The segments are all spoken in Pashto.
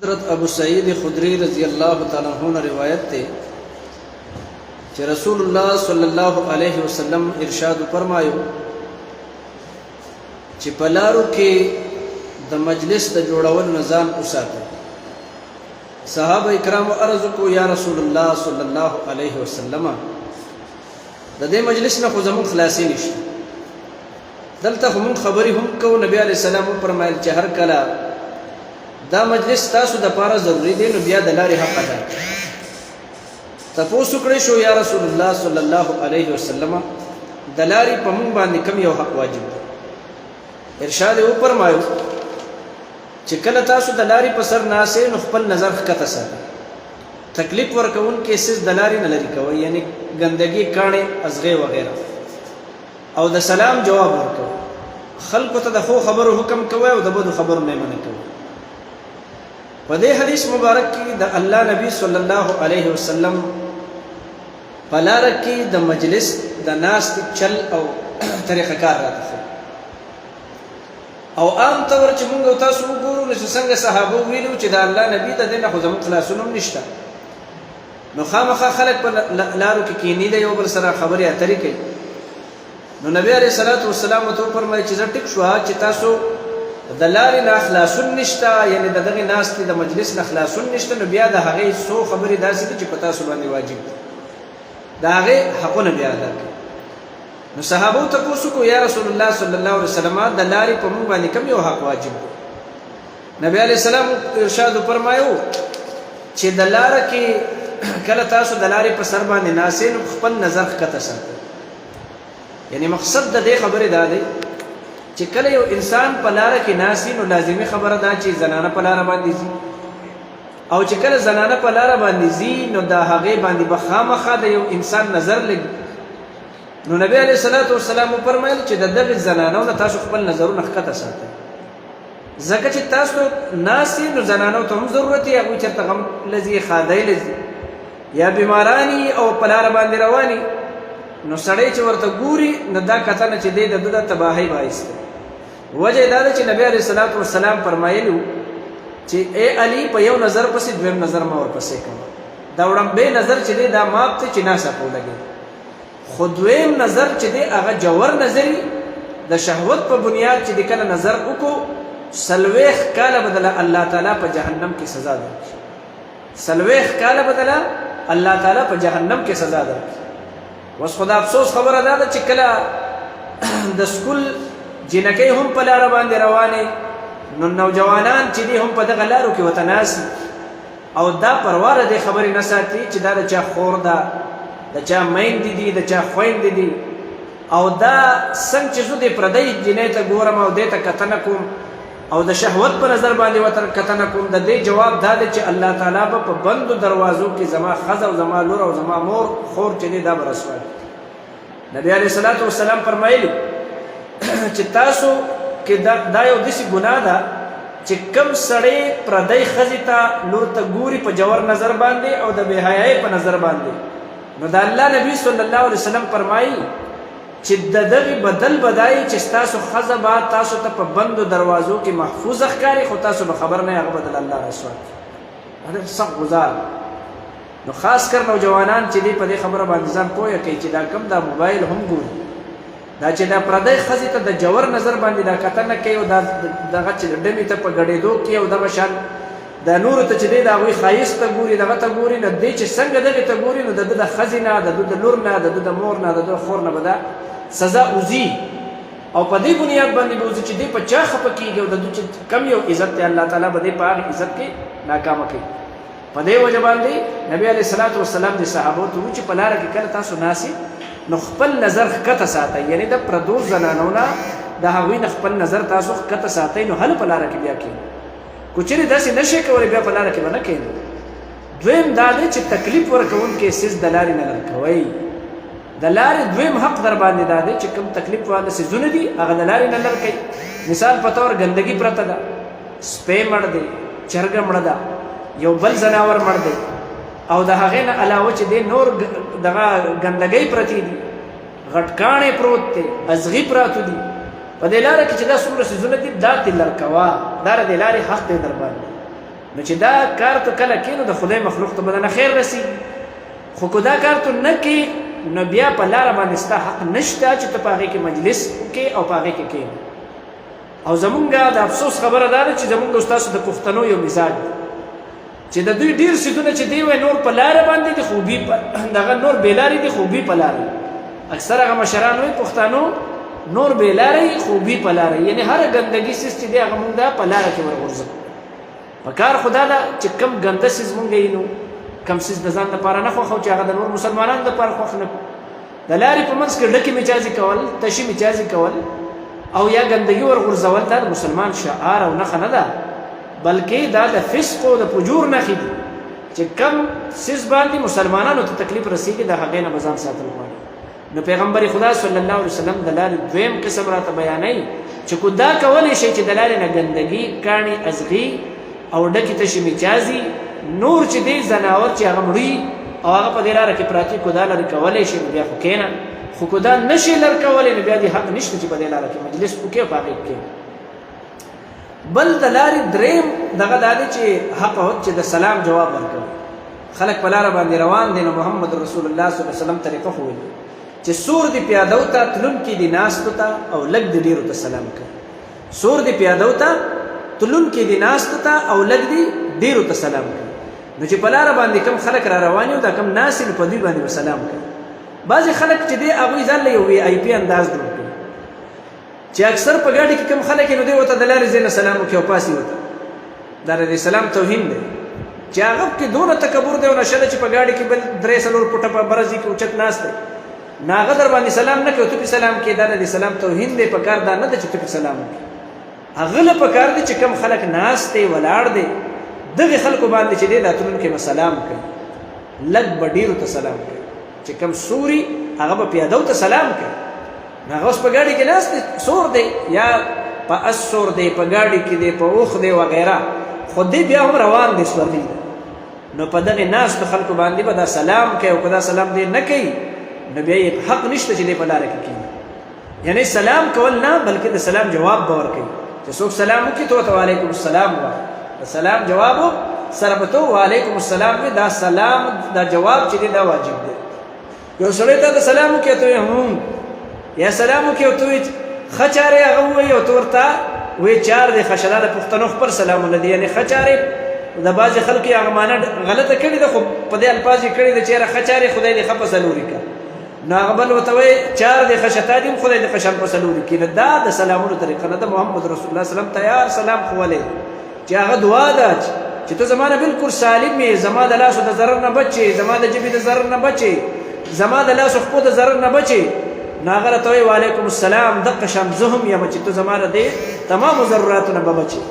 حضرت ابو سعید خدری رضی اللہ تعالیٰ عنہ روایت تے کہ رسول اللہ صلی اللہ علیہ وسلم ارشاد فرمایو چې پلارو کې د مجلس د جوړول نظام وساتو. صحابه کرام عرض کو یا رسول الله صلی الله علیه وسلم د دې مجلس نه خو زمون خلاصي نشته. دلته هم خبري هم کو نبی علیہ السلام فرمایل چې هر کله دا مجلس تاسو د پاره ضروری دی نو بیا د لارې حق ادا تاسو کړی شو یا رسول الله صلی الله علیه وسلم د لارې په مونږ باندې کوم یو حق واجب دی؟ ارشاد یې وفرمایو چې کله تاسو د لارې په سر ناسې نو خپل نظر ښکته ساتئ. تکلیف ورکوونکي څیز د لارې نه لرې کوئ، یعنې ګندګي، کاڼې، ازغې وغیره، او د سلام جواب ورکوئ. خلکو ته د ښو خبرو حکم کوئ او د بدو خبرو نه منع کوئ. په دې حدیث مبارک کې د الله نبی صلی الله علیه وسلم په لاره کې د مجلس د ناستې چل او طریقه کار راته ښیي. او عام طور چې موږ تاسو وګورو نو څنګه صحابه ویلو چې د الله نبی د دې نه خو زموږ خلاصون هم نشته، نو خامخا خلک په لارو کې کیني د یو بل سره خبرې اترې کوي. نو نبی علیه الصلاة والسلام ورته وفرمایل چې زه ټیک شو چې تاسو د لارې نه خلاصون نشته، یعنې د دغې ناستې د مجلس نه خلاصون نشته، نو بیا د هغې څو خبرې داسې دي چې په تاسو باندې واجب دي، د هغې حقونه بیا ادا کړئ. نو صحابو تپوس کو یا رسول الله صلی الله علیه وسلم د لارې په موږ باندې کوم یو حق واجب دی؟ نبی علیه السلام ارشاد فرمایو چې د لاره کې کله تاسو د لارې په سر باندې ناسې نو خپل نظر ښکته ساتئ. یعنې مقصد د دې خبرې دا دی چې کله یو انسان په لاره کې ناسي نو لازمي خبره ده چې زنانه په لاره باندې ځي، او چې کله زنانه په لاره باندې ځي نو د هغې باندې به خامخا د یو انسان نظر لګي. نو نبی علیه الصلاة والسلام وفرمایل چې د دغې زنانو نه تاسو خپل نظرونه ښکته ساتئ، ځکه چې تاسو ناسي نو زنانو ته هم ضرورت یې، هغوی چېرته غم لځي، ښادۍ لځي، یا بیماران او په لاره باندې رواني، نو سړی چې ورته ګوري نو دا کتنه چې دی د ده د تباهۍ باعث دی. وجه دا ده چې نبی علیه الصلاة والسلام فرمایلي چې ای علي په یو نظر پسې دویم نظر مه ورپسې کوه. دا وړاندې نظر چې دی دا ماپ دی چې ناڅاپه ولګي، خو دویم نظر چې دی هغه جوور نظر وي، د شهوت په بنیاد چې دی کله نظر وکړو 40 کاله بدله الله تعالی په جهنم کې سزا درکړي. 40 کاله بدله الله تعالی په جهنم کې سزا درکړي. اوس خو د افسوس خبره دا ده چې کله د سکول جنکۍ هم په لاره باندې روانې، نو نوجوانان چې دي هم په دغه لارو کې ورته ناست او دا پروا د دې خبرې نه ساتي چې دا د چا خور ده، د چا میندې دي، د چا خویندې دي، او دا څنګه چې زه د پردۍ جنۍ ته ګورم او دې ته کتنه کوم او د شهوت په نظر باندې ورته کتنه کوم، د دې جواب دا دی چې الله تعالی به په بندو دروازو کې زما ښځه او زما لور او زما مور خور چې دی دا به رسوا کړي. نبی علیه الصلاة والسلام فرمایلي چې تاسو کې دا یو داسې ګناه ده چې کم سړی پردۍ ښځې ته لور ته ګوري په جوور نظر باندې او د بې حیایۍ په نظر باندې، نو د الله نبی صلی الله علیه وسلم فرمایي چې د دغې بدل بدایي چې ستاسو ښځه به تاسو ته په بندو دروازو کې محفوظه ښکاري، خو تاسو به خبر نه یې هغه به د الله رسوا کړي. ډېر سخت ګزار. نو خاص کر نوجوانان چې دی په دې خبره باندې ځان پوه کوي چې دا کم دا موبایل هم ګوري، دا چې دا پردۍ ښځې ته د جوور نظر باندې دا کتنه کوي او دا دغه چې ډمې ته په ګډېدو کې او دغه شان دا نورو ته چې دی د هغوی ښایست ته ګوري، دغه ته ګوري، نو دی چې څنګه دغې ته ګوري نو د ده د ښځې نه، د ده د لور نه، د ده د مور نه، د ده د خور نه به دا سزا وځي، او په دې بنیاد باندې به وځي چې دی په چا خفه کېږي او د ده چې کم یو عزت دی الله تعالی به دی په هغې عزت کې ناکامه کوي. په دې وجه باندې نبی علیه الصلاة والسلام د صحابو ته وویل چې په لاره کې کله تاسو ناسي نو خپل نظر ښکته ساتئ، یعنې د پردو زنانو نه د هغوی نه خپل نظر تاسو ښکته ساتئ، نو هله په لاره کې بیا کښېنئ. که چېرې داسې نه شئ کولی بیا په لاره کې به نه کښېنئ. دویم دا دی چې تکلیف ورکوونکي څیز د لارې نه لرې کوئ. د لارې دویم حق در باندې دا دی چې کوم تکلیف واله څیزونه دي هغه د لارې نه لرې کوئ. مثال په طور ګندګي پرته ده، سپی مړ دی، چرګه مړه ده، یو بل ځناور مړ دی، او د هغې نه علاوه چې دی نور دغه ګندګۍ پرتې دي، غټکاڼې پروت دی، ازغي پراتو دي، په دې لاره کې چې دا څومره څیزونه دي دا ترې لرې کوه، دا د دې لارې حق دی در باندې. نو چې دا کار ته کله کینو د خدای مخلوق ته بدنه خیر رسی خو کو دا کار ته نه کې نو بیا په لار باندې ستا حق نشته چې ته پاغه کې مجلس کې او پاغه کې کې او زمونږه د افسوس خبره ده چې زمونږ استاد د پښتنو یو مثال چې د دوی ډیر سیدونه چې دی نور په لار باندې دي خوبي دغه نور بیلاری دي خوبي په لار اکثر هغه مشران وي پښتنو نور بیلاری خوبي په لار یعنی هر ګندګي سیس چې دی هغه مونږ د په لار کې ورغورځو پکار خدا دا چې کم ګنده سیس مونږ یینو کم سیس د ځان لپاره نه خو چې هغه د نور مسلمانانو لپاره خو نه د لارې په منځ کې ډکې مجازي کول تشي مجازي کول او یا ګندګي ورغورځول دا مسلمان شعار او نښه نه ده بلکې دا د فسق او د فجور نښې دي چې کم سیس باندې مسلمانانو ته تکلیف رسیږي د هغې نه به ځان ساتل غواړي نو پیغمبر خدا صلی الله علیه وسلم د لارې دویم قسم راته بیانوي چې کو دا کولی شي چې د لارې نه ګندګي کاڼي ازغي او ډکې تشي مجازي نور چې دی زناور چې هغه مړي او هغه په دې لاره کې پراته کو دا لرې کولی شي نو بیا خو کینه خو کو دا نشي لر کولی نو بیا دې حق نشته چې په دې لاره کې مجلس وکړي او په هغې کې بل د لارې دریم دغه دا دی چې حق چې د سلام جواب ورکوي خلک په لاره باندې روان دي نو محمد رسول الله صلی الله علیه وسلم طریقه ښوولي چې سور دی پیادو ته تلونکي دي ناستو ته او لږ د ډېرو ته سلام کوي سور دی پیادو ته تلونکي دي ناستو ته او لږ دي ډېرو ته سلام کوي نو چې په لاره باندې کم خلک را روان یو دا کم ناست نو په دوی باندې به سلام کوي بعضې خلک چې دی هغوی ځان له یو وي آی پي انداز جوړ کوي چې اکثر په ګاډي کې کم خلک نو دی ورته د لارې ځای نه سلام وکړي او پاسې ورته دا د سلام توهین دی چې هغه کې دونه تکبر دی او نشه ده چې په ګاډي کې بل 3-4 فوټه په برز کې اوچت ناست دی نو هغه در باندې سلام نه کوي ته پې سلام کوې دا د سلام توهین دی په کار دا نه ده چې ته پې سلام وکړي هغه له په کار دی چې کم خلک ناست دی ولاړ دی دغه خلکو باندې چې دی دا تلونکي به سلام کوي لږ به ډېرو ته سلام کوي چې کم سوري هغه به پیادو ته سلام کوي نو هغه اوس په ګاډي کې ناست دی سور دی یا په اس سور دی په ګاډي کې دی په اوښ دی وغیره خو دی بیا هم روان دی سورلي نو په دغې ناستو خلکو باندې به دا سلام کوي او که دا سلام دی نه کوي نو بیا یې حق نشته چې دی په لاره کې کښېني یعنی سلام کول نه بلکې د سلام جواب به ورکوي چې څوک سلام وکړي تو ته وعلیکم السلام وایي د سلام جوابو سره به تو وعلیکم السلام وي دا سلام دا جواب چې دی دا واجب دی یو سړی ته د سلام وکړي ته هم یا سلام وکړي او ته وایي ښه چارې هغه ووایي او ته ورته وایي چار دی ښه شه دا د پښتنو خپل سلامونه دي یعنې ښه چارې د بعضې خلکو یې هغه معنی غلطه کړې ده خو په دې الفاظ یې کړې ده چې یاره ښه چارې خدای دې ښه په سلوري کړه نو هغه بل ورته وایي چار دی ښه شتا دي خدای دې ښه شان په سلوري کړي نو دا د سلامونو طریقه نه ده محمد رسول الله وسلم تیار سلام ښوولی چې هغه دعا ده چې ته زما نه بالکل سالم یې زما د لاسو د ضرر نه بچې زما د ژبې د ضرر نه بچې زما د لاسو خپو د ضرر نه بچې نو هغه راته وایي وعلیکم السلام دقه شان زه هم یم چې ته زما د تمامو ضروراتو نه به بچې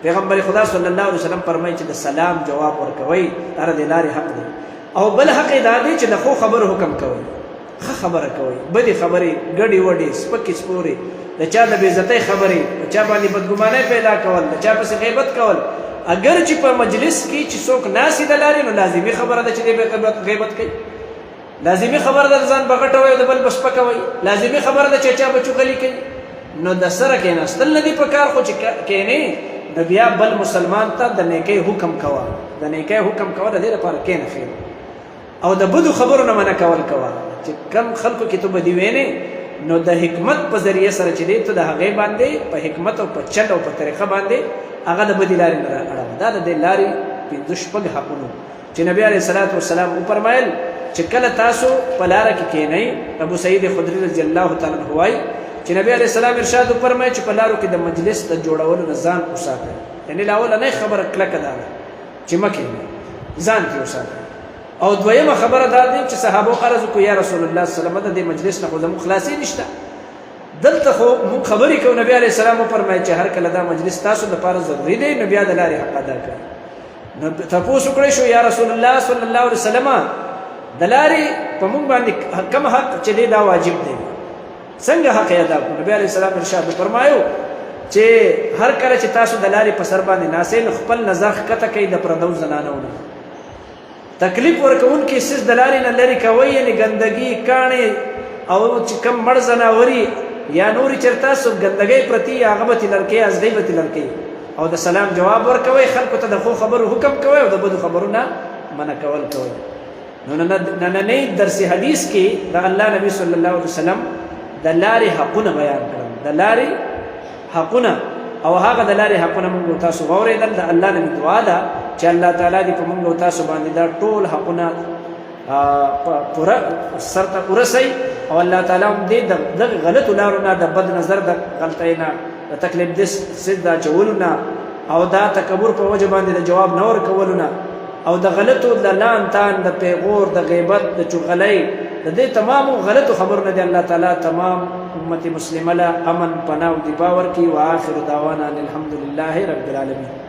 پیغمبر خدا صلی الله علیه وسلم فرمایي چې د سلام جواب ورکوئ هر د لارې حق دی او بل حق یې دا دی چې د ښو خبرو حکم کوئ ښه خبره کوئ بدې خبرې ګډې وډې سپکې سپورې د چا د بېعزتۍ خبرې د چا باندې بدګمانۍ پیدا کول د چا پسې غیبت کول اگر چې په مجلس کې چې څوک ناست د لارې نو لازمي خبره ده چې دی غیبت کوي لازمي خبره ده ځان به غټوئ او د بل به سپکوئ لازمي خبره ده چې چا به چغلي کوي نو د سره کېناستل نه دي په کار خو چې کښېنې نو بیا بل مسلمان ته د نیکۍ حکم کوه د نیکۍ حکم کوه د دې لپاره کښېنه خیر او د بدو خبرو نه منع کول کوه چې کم خلکو کې ته بدي وینې نو د حکمت په ذریعه سره چې دی ته د هغې باندې په حکمت او په چل او په طریقه باندې هغه د بدې لارې نه اړوه دا د دې لارې پنځه شپږ حقونه چې نبي علیه الصلاة والسلام وفرمایل چې کله تاسو په لاره کې کښېنئ ابو سعید خدري رضی الله تعالی عنه وایي چې نبی علیه السلام ارشاد وفرمایي چې په لارو کې د مجلس د جوړولو نه ځان وساتئ یعنې له اولنۍ خبره کلکه دا ده چې مه کښېنئ ځان کې وساتئ او دویمه خبره دا دی چې صحابو عرض وکړو یا رسول الله صلی الله علیه وسلم د دې مجلس نه خو زموږ خلاصې نشته دلته خو موږ خبرې کوو نبي علیه السلام وفرمایي چې هر کله دا مجلس تاسو دپاره ضروري دی نو بیا د لارې حق ادا کړئ نو تپوس وکړی شو یا رسول الله صلی الله علیه وسلم د لارې په موږ باندې کم حق چې دی دا واجب دی څنګه حق یې ادا کړو نبي علیه السلام ارشاد وفرمایو چې هر کله چې تاسو د لارې په سر باندې ناستئ نو خپل نظر ښکته کوئ د پردو زنانو نه تکلیف ورکوونکي سیس د لارې نه لرې کوئ یعنې ګندګي کاڼې او چې کم مړ زناوري یا نورې چېرته څوک ګندګۍ پرتي هغه به تلر کوي ازغۍ به تلر کوي او د سلام جواب ورکوي خلکو ته د خو خبرو حکم کوي او د بدو خبرو نه منع کول کوي نو نه درس حدیث کې د الله نبی صلی الله علیه وسلم د لارې حقونه بیان کړل د لارې حقونه او هغه د لارې حقونه موږ تاسو واورېدل د الله نبی دعا ده چې الله تعالی دې په موږ تاسو باندې دا ټول حقونه پورا سرته ورسي او الله تعالی دې د غلط لارو نه د بد نظر د غلطینا د تکلیف د سد چولنا او دا تکبر په وجه باندې د جواب نور کولنا او د غلطو د لان تان د پیغور د غیبت د چغلۍ د دې تمام غلطو خبرونه دی الله تعالی تمام امت مسلمه له امن پناه او دی باور کی واخر دعوانا الحمدلله رب العالمین